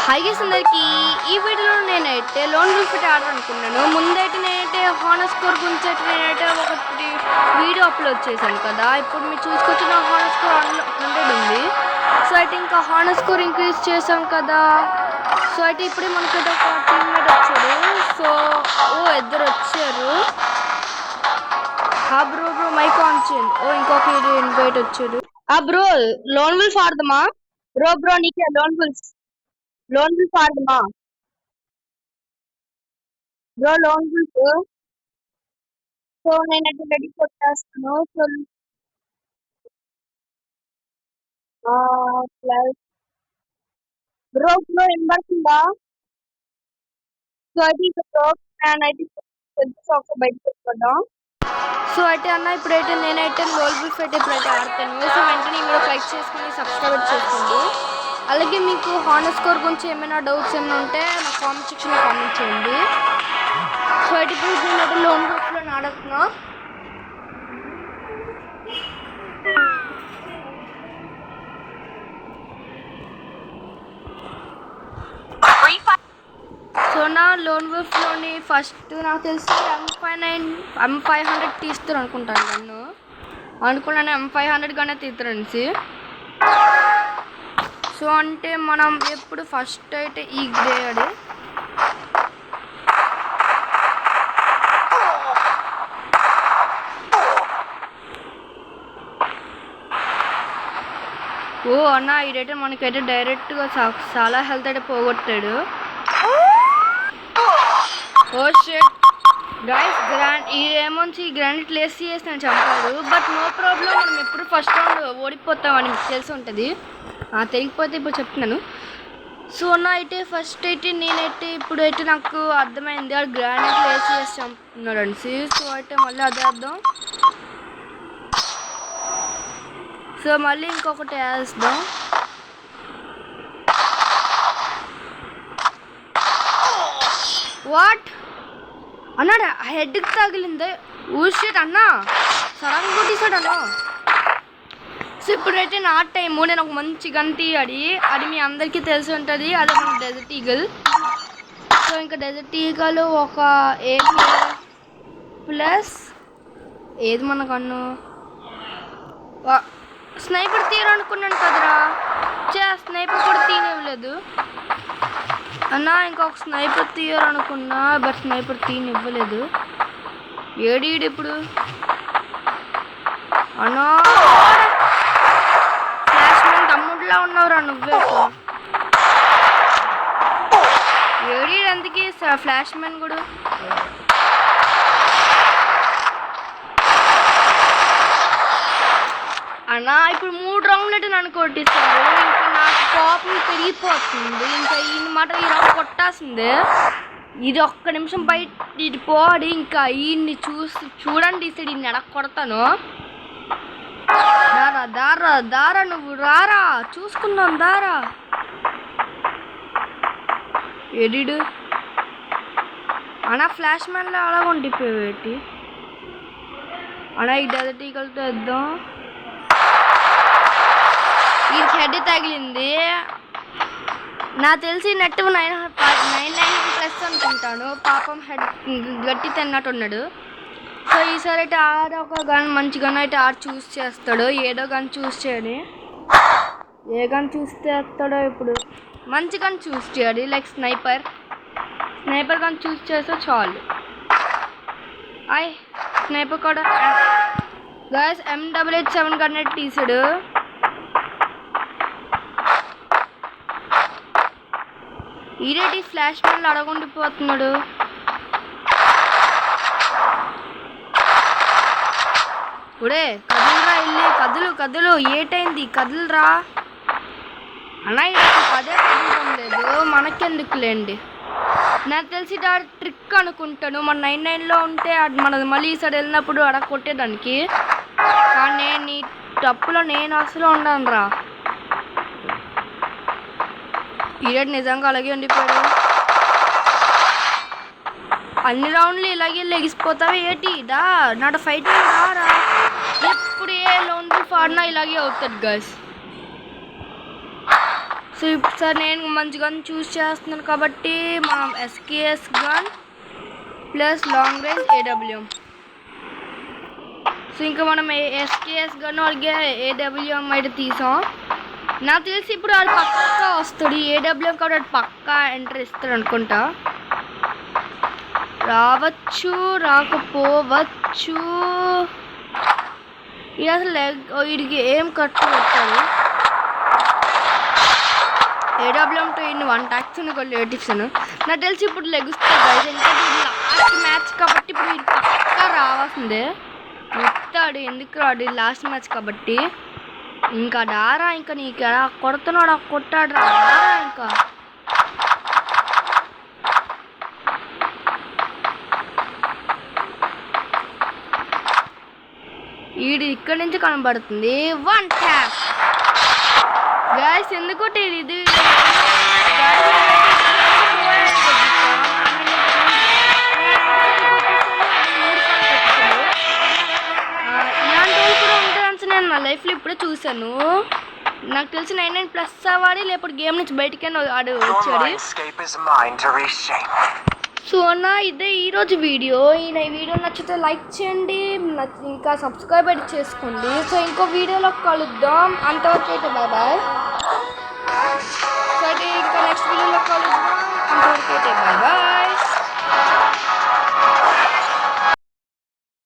Hi guys అందరికి ఈ వీడియోలో నేనైతే లోన్ వోల్ఫ్ ఆడాలనుకున్నాను. ముందైతే నేనైతే హానర్ స్కోర్ గురించి అయితే నేనైతే ఒకటి వీడియో అప్లోడ్ చేశాను కదా. ఇప్పుడు మీరు చూసుకొచ్చిన హానర్ స్కోర్ 100 ఉంది. సో అయితే ఇంకా హానర్ స్కోర్ ఇంక్రీజ్ చేసాం కదా. సో అయితే ఇప్పుడే మనకైతే ఒక టీమ్మేట్ వచ్చాడు. సో ఇద్దరు వచ్చారు. బ్రో మైక్ ఆన్ చేయండి. ఇంకొక ఇన్వైట్ వచ్చాడు. బ్రో లోన్ వోల్ఫ్ ఆడదామా? బ్రో నీకే లోన్ వోల్ఫ్ ఆడదామా బ్రో? Lone wolf. సో నేనైతే రెడీ కొట్టేస్తాను. సో ప్లస్ బ్రో ఎంబడుతుందా? సో అయితే నేనైతే బయట పెట్టుకుందాం. సో అయితే అన్న ఇప్పుడైతే నేనైతే లోన్ వోల్ఫ్ అయితే ఇప్పుడైతే ఆడతాను. సో వెంటనే మీరు లైక్ చేసుకుని సబ్స్క్రైబ్ చేసుకోండి. అలాగే మీకు హానర్ స్కోర్ గురించి ఏమైనా డౌట్స్ ఏమైనా ఉంటే నా కామెంట్ సెక్షన్లో కామెంట్ చేయండి. సో అయితే ఇప్పుడు నేనైతే లోన్ వోల్ఫ్లో ఆడుతున్నా. సో నా లోన్ వోల్ఫ్లోని ఫస్ట్ నాకు తెలిసి M500 తీస్తారు అనుకుంటాను. నన్ను అనుకున్నాను M500 గానే తీస్తారనేసి. సో అంటే మనం ఎప్పుడు ఫస్ట్ అయితే ఈ గ్రేడ్ అన్న ఇదైతే మనకైతే డైరెక్ట్గా చాలా హెల్త్ అయితే పోగొట్టాడు. షిట్ గైస్ ఇదేమోంచి గ్రాండ్ ప్లేస్ చేసి నేను చంపాడు. బట్ నో ప్రాబ్లం, మనం ఎప్పుడు ఫస్ట్ రౌండ్ ఓడిపోతామని మీకు తెలిసి ఉంటుంది. తెలియకపోతే ఇప్పుడు చెప్తున్నాను. సో నా అయితే ఫస్ట్ అయితే నేనైతే ఇప్పుడైతే నాకు అర్థమైంది అది గ్రాండ్ ప్లేస్ చేసి చంపుతున్నాడు అనేసి. సో అయితే మళ్ళీ అదే అర్థం. సో మళ్ళీ ఇంకొకటి వేస్తాం. వాట్ అన్నాడు, హెడ్కి తగిలింది. షిట్ అన్న సడన్ కొట్టేసాడు అన్న. సో ఇప్పుడైతే నా టైము. నేను ఒక మంచి గన్ తీయాలి. అది మీ అందరికీ తెలిసి ఉంటుంది. అదే మన డెజర్ట్ ఈగల్. సో ఇంకా డెజర్ట్ ఈగల్ ఒక AK ప్లస్ ఏది మన కన్ను స్నైపర్ తీయాలనుకున్నాను కదరా. స్నైపర్ కూడా తీయనివ్వలేదు అన్న. ఇంకొక స్నైపర్ తీయాలనుకున్నా బట్ స్నైపర్ తీయనివ్వలేదు. ఏడీడు ఇప్పుడు అన్నా. ఫ్లాష్ మ్యాన్ తమ్ముడులా ఉన్నవరా నువ్వే. ఏడీడు అందుకే ఫ్లాష్ మ్యాన్ కూడా. అన్నా ఇప్పుడు 3 రౌండ్లు అయితే నన్ను కొట్టిస్తారు. ఇంకా నాకు కోపం పెరిగిపోతుంది. ఇంకా ఈ రౌండ్ కొట్టాల్సిందే. ఇది ఒక్క నిమిషం బయట ఇటు పోడి. ఇంకా ఈయన్ని చూడండి ఇస్తాడు. ఈయన్ని ఎడక్ కొడతాను. దారా నువ్వు రారా, చూసుకున్నాం దారా. ఎడిడు అన్నా ఫ్లాష్ మ్యాన్లో అలా ఉండిపోయేటి అన్నా. ఈ డెజర్ట్ ఈగల్తో వేద్దాం. ఈ హెడ్ తగిలింది. నాకు తెలిసి నెట్ 999 ప్లస్ అనుకుంటాను. పాపం హెడ్ గట్టి తిన్నట్టున్నాడు. సో ఈసారి అయితే ఒక గన్ మంచి గన్ అయితే చూస్ చేస్తాడు. ఏదో గన్ చూస్ చేయాలి. ఏ గన్ చూస్ చేస్తాడో ఇప్పుడు. మంచి గన్ చూస్ చేయాలి. లైక్ స్నైపర్ గన్ చూస్ చేస్తే చాలు. స్నైపర్ కూడా గైస్ M887 గన్ అయితే తీసాడు. ఈడేటి ఫ్లాష్ మ్యాన్లు అడగుండిపోతున్నాడు. ఇప్పుడే కదులురా, వెళ్ళి కదులు ఏటైంది కదులురా అన్నా. అదే కదలడం లేదు, మనకెందుకులేండి. నాకు తెలిసి ట్రిక్ అనుకుంటాను. మన 99లో ఉంటే మనది మళ్ళీ ఈసారి వెళ్ళినప్పుడు అడ కొట్టేదానికి. కానీ నీ తప్పులో నేను అసలు ఉండను రా. ఈడేటి నిజంగా అలాగే ఉండిపోయాడు. అన్ని రౌండ్లు ఇలాగే లెగిసిపోతావు ఏటి. నాట ఫైటింగ్ రారా. ఎప్పుడు ఏ లోన్ వోల్ఫ్ ఆడినా ఇలాగే అవుతుంది గైస్. సో ఇప్పుడు సార్ నేను మంచి గన్ చూస్ చేస్తున్నాను కాబట్టి మనం SKS gun plus long range AWM. So ఇంకా మనం ఎస్కేఎస్ గన్ అలాగే ఏడబ్ల్యూఎం అయితే తీసాం. నాకు తెలిసి ఇప్పుడు వాడు పక్కా వస్తాడు ఏడబ్ల్యూఎం కాబట్టి వాడు పక్కా ఎంటర్ ఇస్తాడు అనుకుంటా. రావచ్చు రాకపోవచ్చు. ఇది అసలు వీడికి ఏం కట్టు పెట్టాడు. ఏడబ్ల్యూఎంతో ఇన్ని 1 ట్యాక్స్ కొన్ని లేటిక్సాను. నాకు తెలిసి ఇప్పుడు లెగుస్తాడు గైస్. ఎందుకంటే ఇది లాస్ట్ మ్యాచ్ కాబట్టి ఇప్పుడు ఇది పక్కా రావాల్సిందే. వస్తాడు ఎందుకు రాడు లాస్ట్ మ్యాచ్ కాబట్టి. ఇంకా డారా ఇంకా నీకు ఎలా కొడుతున్నాడు కొట్టాడు రా ఇంకా. వీడి ఇక్కడి నుంచి కనబడుతుంది 1 ట్యాప్. గైస్ ఎందుకు ఇది ఇలాంటి వాళ్ళు కూడా ఉంటారని నేను నా లైఫ్లో ఇప్పుడే చూశాను. నాకు తెలిసి 99+ అవ్వాలి లేకపోతే గేమ్ నుంచి బయటికైనా ఆడు వచ్చాడు. సో అన్న ఇదే ఈరోజు వీడియో. ఈ వీడియో నచ్చితే లైక్ చేయండి, ఇంకా సబ్స్క్రైబ్ అయితే చేసుకోండి. సో ఇంకో వీడియోలో కలుద్దాం. అంతవరకు అయితే బాయ్ బాయ్. సో అయితే ఇంకా నెక్స్ట్ వీడియోలో కలుద్దాం. అంతవరకు అయితే బాయ్ బాయ్.